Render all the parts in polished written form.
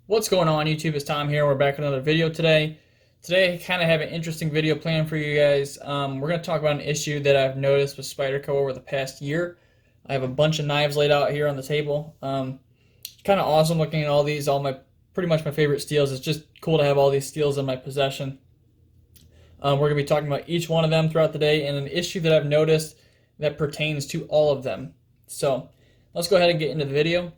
What's going on YouTube? It's Tom here. We're back with another video today. Today I kind of have an interesting video planned for you guys. We're going to talk about an issue that I've noticed with Spyderco over the past year. I have a bunch of knives laid out here on the table. Kind of awesome looking at all these, pretty much my favorite steels. It's just cool to have all these steels in my possession. We're going to be talking about each one of them throughout the day and an issue that I've noticed that pertains to all of them. So let's go ahead and get into the video.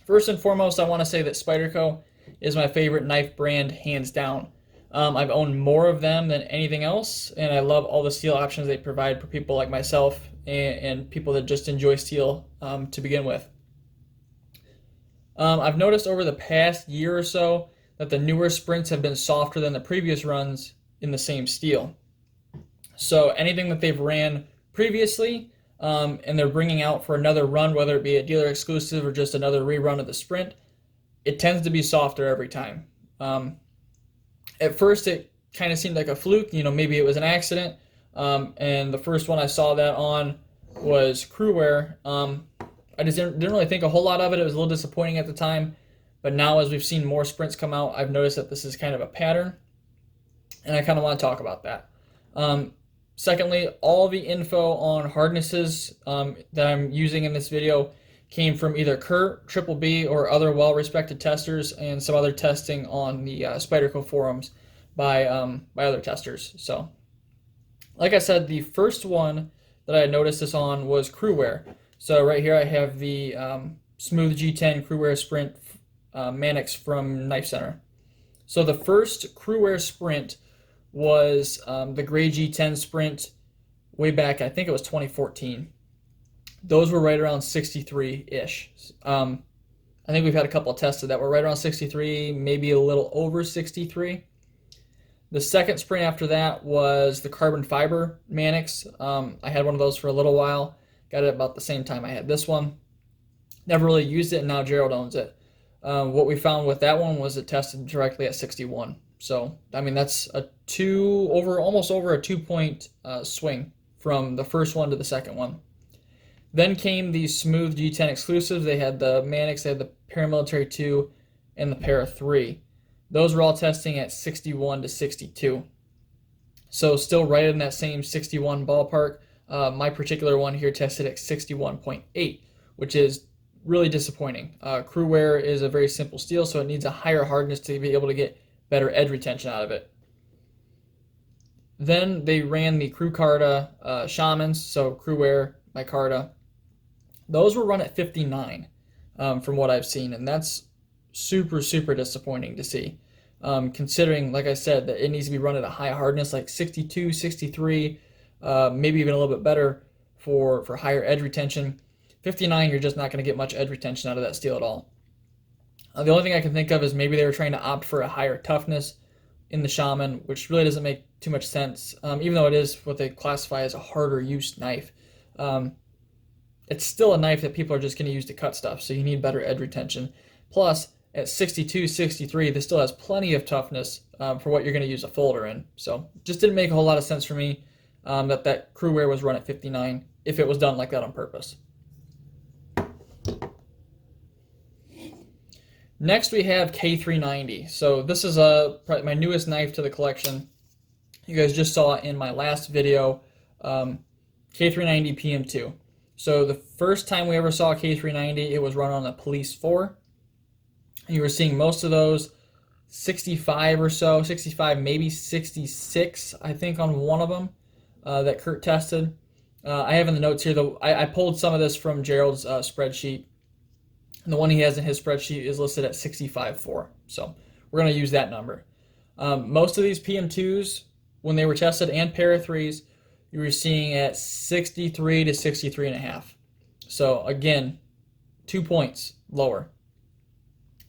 First and foremost, I want to say that Spyderco is my favorite knife brand, hands down. I've owned more of them than anything else, and I love all the steel options they provide for people like myself and people that just enjoy steel to begin with. I've noticed over the past year or so that the newer sprints have been softer than the previous runs in the same steel. So anything that they've ran previously and they're bringing out for another run, whether it be a dealer exclusive or just another rerun of the sprint, it tends to be softer every time. At first, it kind of seemed like a fluke, maybe it was an accident. And the first one I saw that on was Crewwear. I just didn't really think a whole lot of it. It was a little disappointing at the time. But now, as we've seen more sprints come out, I've noticed that this is kind of a pattern. And I kind of want to talk about that. Secondly, all the info on hardnesses that I'm using in this video came from either Kurt, Triple B, or other well-respected testers, and some other testing on the Spyderco forums by other testers. So, like I said, the first one that I noticed this on was Crewwear. So right here I have the Smooth G10 Crewwear Sprint Mannix from Knife Center. So the first Crewwear Sprint was the Gray G10 Sprint way back, I think it was 2014. Those were right around 63-ish. I think we've had a couple of tested that were right around 63, maybe a little over 63. The second sprint after that was the carbon fiber Mannix. I had one of those for a little while. Got it about the same time I had this one. Never really used it, and now Gerald owns it. What we found with that one was it tested directly at 61. So, I mean, that's almost over a 2-point swing from the first one to the second one. Then came the Smooth G10 exclusives. They had the Mannix, they had the Paramilitary 2, and the Para 3. Those were all testing at 61 to 62. So still right in that same 61 ballpark. My particular one here tested at 61.8, which is really disappointing. Crewwear is a very simple steel, so it needs a higher hardness to be able to get better edge retention out of it. Then they ran the Crewcarta Shamans, so Crewwear, Micarta. Those were run at 59 from what I've seen, and that's super, super disappointing to see. Considering, like I said, that it needs to be run at a high hardness, like 62, 63, maybe even a little bit better for higher edge retention. 59, you're just not going to get much edge retention out of that steel at all. The only thing I can think of is maybe they were trying to opt for a higher toughness in the Shaman, which really doesn't make too much sense, even though it is what they classify as a harder use knife. It's still a knife that people are just going to use to cut stuff, so you need better edge retention. Plus, at 62, 63, this still has plenty of toughness for what you're going to use a folder in. So just didn't make a whole lot of sense for me that Crewwear was run at 59 if it was done like that on purpose. Next we have K390. So this is probably my newest knife to the collection. You guys just saw in my last video, K390 PM2. So the first time we ever saw K390, it was run on a Police 4. You were seeing most of those 65 or so, 65, maybe 66, I think, on one of them that Kurt tested. I have in the notes here, though, I pulled some of this from Gerald's spreadsheet. And the one he has in his spreadsheet is listed at 65.4. So we're going to use that number. Most of these PM2s, when they were tested, and Para 3s, you were seeing at 63 to 63.5. So again, 2 points lower.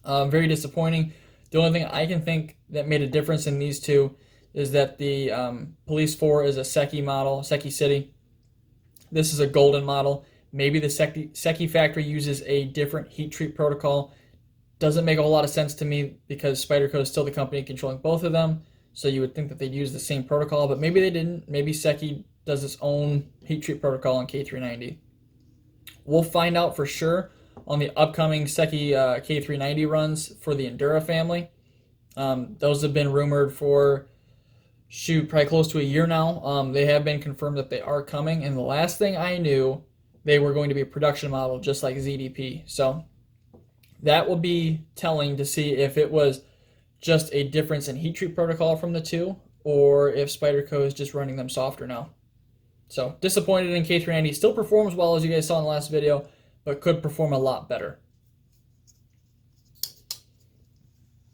Very disappointing. The only thing I can think that made a difference in these two is that the Police 4 is a Secchi model, Secchi City. This is a golden model. Maybe the Secchi factory uses a different heat treat protocol. Doesn't make a whole lot of sense to me because Spyderco is still the company controlling both of them. So you would think that they'd use the same protocol, but maybe they didn't. Maybe Secchi does its own heat treat protocol on K390. We'll find out for sure on the upcoming Seki K390 runs for the Endura family. Those have been rumored for, probably close to a year now. They have been confirmed that they are coming, and the last thing I knew, they were going to be a production model just like ZDP. So that will be telling to see if it was just a difference in heat treat protocol from the two, or if Spyderco is just running them softer now. So disappointed in K390. Still performs well, as you guys saw in the last video, but could perform a lot better.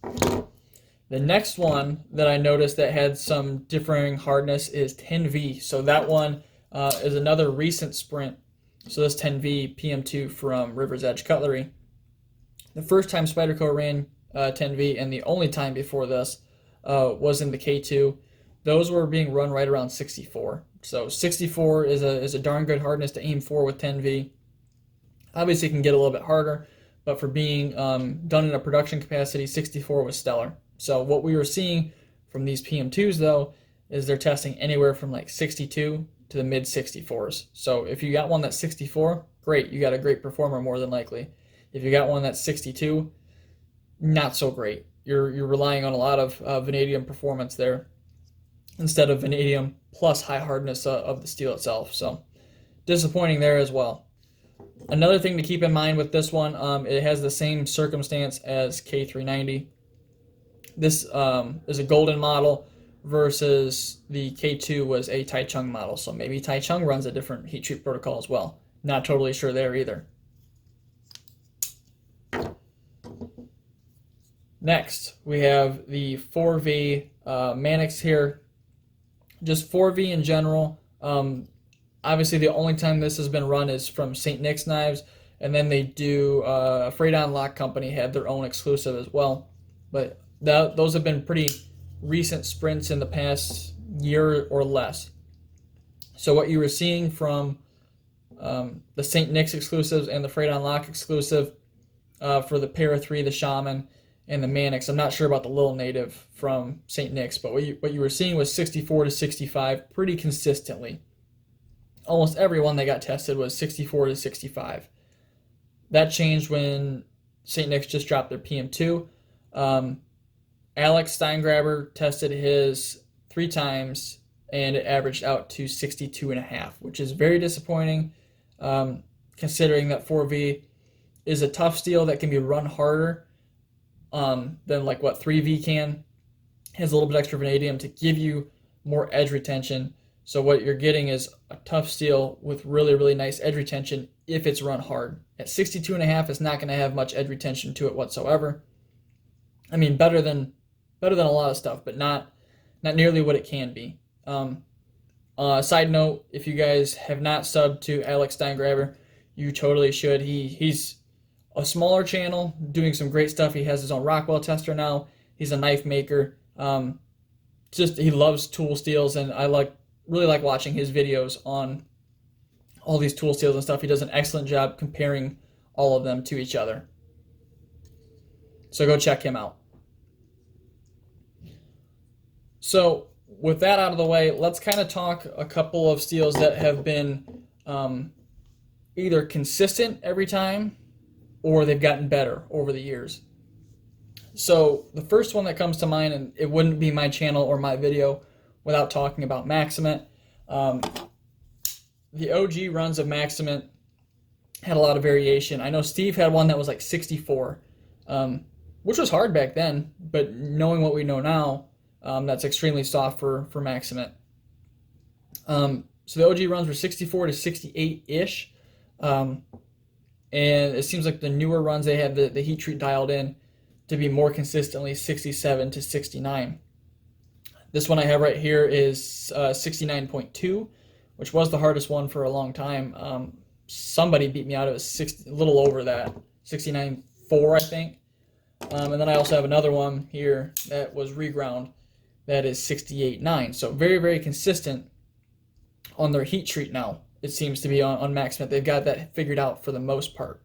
The next one that I noticed that had some differing hardness is 10V. So that one is another recent sprint. So this 10V PM2 from River's Edge Cutlery. The first time Spyderco ran 10V, and the only time before this, was in the K2. Those were being run right around 64. So 64 is a darn good hardness to aim for with 10V. Obviously it can get a little bit harder, but for being done in a production capacity, 64 was stellar. So what we were seeing from these PM2s though is they're testing anywhere from like 62 to the mid 64s. So if you got one that's 64, great, you got a great performer more than likely. If you got one that's 62, not so great. You're relying on a lot of vanadium performance there instead of vanadium plus high hardness of the steel itself. So disappointing there as well. Another thing to keep in mind with this one, it has the same circumstance as K390. This is a golden model versus the K2 was a Taichung model. So maybe Taichung runs a different heat treat protocol as well. Not totally sure there either. Next, we have the 4V Mannix here. Just 4V in general. Obviously, the only time this has been run is from St. Nick's Knives, and then they do Freydon Lock Company had their own exclusive as well. But those have been pretty recent sprints in the past year or less. So what you were seeing from the St. Nick's exclusives and the Freydon Lock exclusive for the Para 3, the Shaman, and the Mannix. I'm not sure about the Little Native from St. Nick's, but what you were seeing was 64 to 65 pretty consistently. Almost everyone that got tested was 64 to 65. That changed when St. Nick's just dropped their PM2. Alex Steingraber tested his 3 times, and it averaged out to 62.5, which is very disappointing, considering that 4V is a tough steel that can be run harder than like what 3V can. Has a little bit extra vanadium to give you more edge retention. So what you're getting is a tough steel with really, really nice edge retention if it's run hard. At 62.5, it's not going to have much edge retention to it whatsoever. I mean, better than a lot of stuff, but not nearly what it can be. Side note, if you guys have not subbed to Alex Steingraber, you totally should. He's a smaller channel doing some great stuff. He has his own Rockwell tester now. He's a knife maker. He loves tool steels, and I really like watching his videos on all these tool steels and stuff. He does an excellent job comparing all of them to each other. So go check him out. So with that out of the way, let's kind of talk a couple of steels that have been either consistent every time or they've gotten better over the years. So the first one that comes to mind, and it wouldn't be my channel or my video without talking about Maximent. The OG runs of Maximent had a lot of variation. I know Steve had one that was like 64, which was hard back then, but knowing what we know now, that's extremely soft for Maximent. So the OG runs were 64 to 68-ish, and it seems like the newer runs, they had the heat treat dialed in to be more consistently 67 to 69. This one I have right here is 69.2, which was the hardest one for a long time. Somebody beat me out. It was a little over that, 69.4, I think. And then I also have another one here that was reground that is 68.9. So very, very consistent on their heat treat now. It seems to be on Maximent. They've got that figured out for the most part.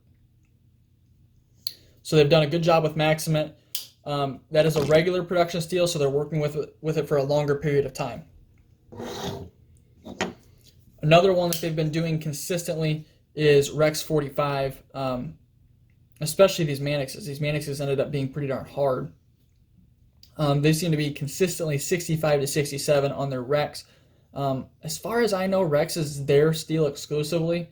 So they've done a good job with Maximent. That is a regular production steel, so they're working with it for a longer period of time. Another one that they've been doing consistently is Rex 45. especially these Manixes. These Manixes ended up being pretty darn hard. They seem to be consistently 65 to 67 on their Rex. As far as I know, Rex is their steel exclusively.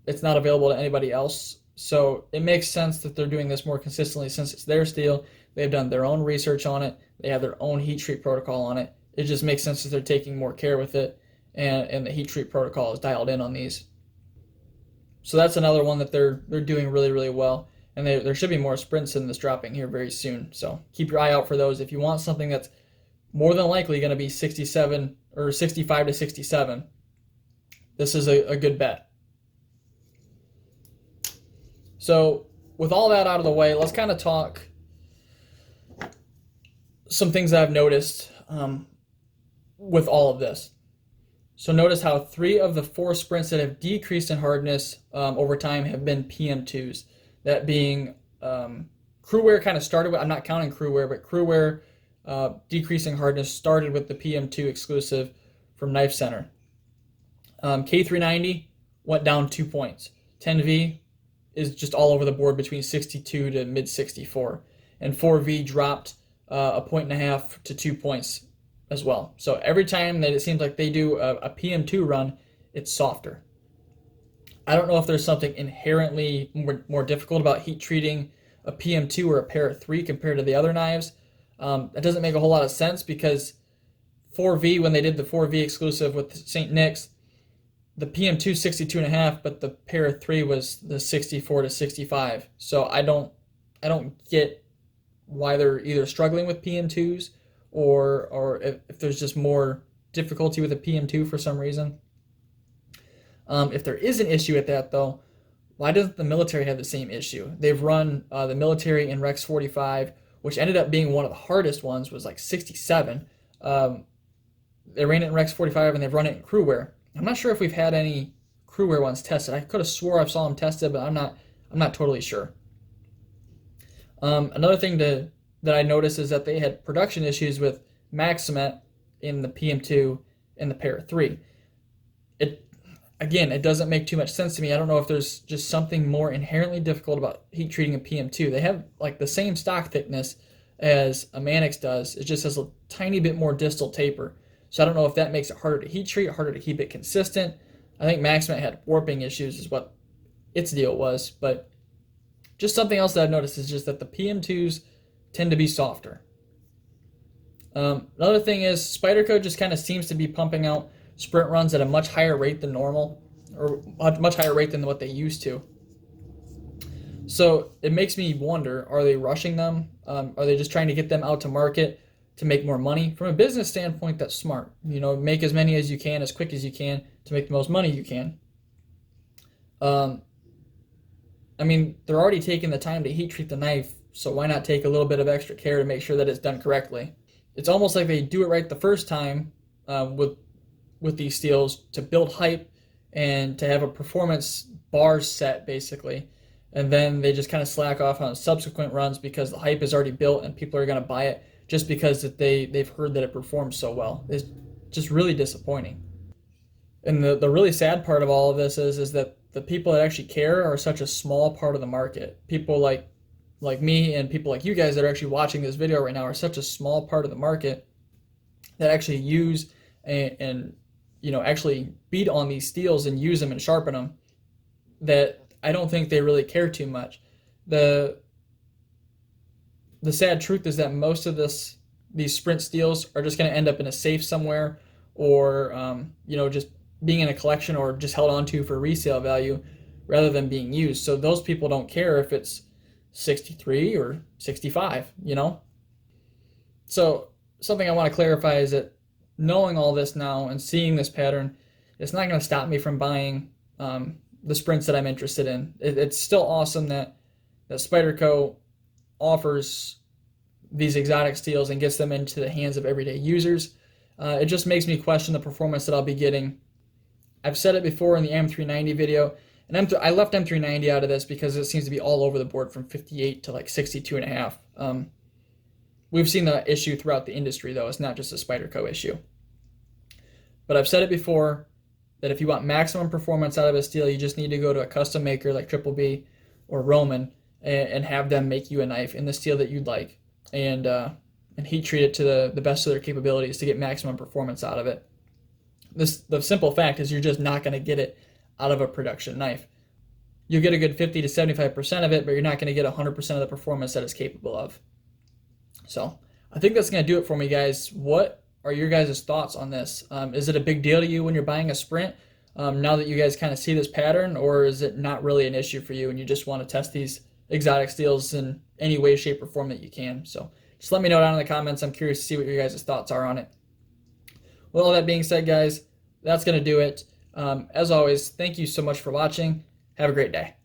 It's not available to anybody else. So it makes sense that they're doing this more consistently since it's their steel. They've done their own research on it. They have their own heat treat protocol on it. It just makes sense that they're taking more care with it, and the heat treat protocol is dialed in on these. So that's another one that they're doing really, really well. And there should be more sprints in this dropping here very soon. So keep your eye out for those. If you want something that's more than likely going to be 67 or 65 to 67, this is a good bet. So with all that out of the way, let's kind of talk some things that I've noticed with all of this. So notice how 3 of the 4 sprints that have decreased in hardness over time have been PM2s. That being crew wear kind of started with, I'm not counting crew wear, but crew wear decreasing hardness started with the PM2 exclusive from Knife Center. K390 went down 2 points. 10V is just all over the board between 62 to mid 64. And 4V dropped 1.5 to 2 points as well. So every time that it seems like they do a PM2 run, it's softer. I don't know if there's something inherently more difficult about heat treating a PM2 or a Para 3 compared to the other knives. That doesn't make a whole lot of sense because 4V, when they did the 4V exclusive with St. Nick's, the PM2 62.5, but the Para 3 was the 64 to 65. So I don't get why they're either struggling with PM2s or if there's just more difficulty with a PM2 for some reason. If there is an issue with that, though, why doesn't the military have the same issue? They've run the military in Rex 45, which ended up being one of the hardest ones, was like 67. They ran it in Rex 45, and they've run it in crew wear. I'm not sure if we've had any crew wear ones tested. I could have swore I saw them tested, but I'm not totally sure. Another thing that I noticed is that they had production issues with mag cement in the PM2 and the Para 3. It doesn't make too much sense to me. I don't know if there's just something more inherently difficult about heat treating a PM2. They have like the same stock thickness as a Manix does. It just has a tiny bit more distal taper. So I don't know if that makes it harder to heat treat, harder to keep it consistent. I think mag cement had warping issues is what its deal was. But just something else that I've noticed is just that the PM2s tend to be softer. Another thing is Spyderco just kind of seems to be pumping out sprint runs at a much higher rate than normal, or a much higher rate than what they used to. So it makes me wonder, are they rushing them? Are they just trying to get them out to market to make more money? From a business standpoint, that's smart. Make as many as you can, as quick as you can to make the most money you can. They're already taking the time to heat treat the knife, so why not take a little bit of extra care to make sure that it's done correctly? It's almost like they do it right the first time with these steels to build hype and to have a performance bar set, basically. And then they just kind of slack off on subsequent runs because the hype is already built and people are going to buy it just because they've heard that it performs so well. It's just really disappointing. And the really sad part of all of this is that the people that actually care are such a small part of the market. People like me and people like you guys that are actually watching this video right now are such a small part of the market that actually use and actually beat on these steels and use them and sharpen them, that I don't think they really care too much. The sad truth is that most of these sprint steels are just going to end up in a safe somewhere, or just being in a collection or just held onto for resale value rather than being used. So those people don't care if it's 63 or 65, So something I want to clarify is that knowing all this now and seeing this pattern, it's not going to stop me from buying the sprints that I'm interested in. It's still awesome that Spyderco offers these exotic steels and gets them into the hands of everyday users. It just makes me question the performance that I'll be getting. I've said it before in the M390 video, and I left M390 out of this because it seems to be all over the board from 58 to like 62.5. We've seen the issue throughout the industry, though. It's not just a Spyderco issue. But I've said it before that if you want maximum performance out of a steel, you just need to go to a custom maker like Triple B or Roman and have them make you a knife in the steel that you'd like, and heat treat it to the best of their capabilities to get maximum performance out of it. The simple fact is you're just not going to get it out of a production knife. You'll get a good 50 to 75% of it, but you're not going to get 100% of the performance that it's capable of. So I think that's going to do it for me, guys. What are your guys' thoughts on this? Is it a big deal to you when you're buying a Sprint, now that you guys kind of see this pattern, or is it not really an issue for you and you just want to test these exotic steels in any way, shape, or form that you can? So just let me know down in the comments. I'm curious to see what your guys' thoughts are on it. With all that being said, guys, that's going to do it. As always, thank you so much for watching. Have a great day.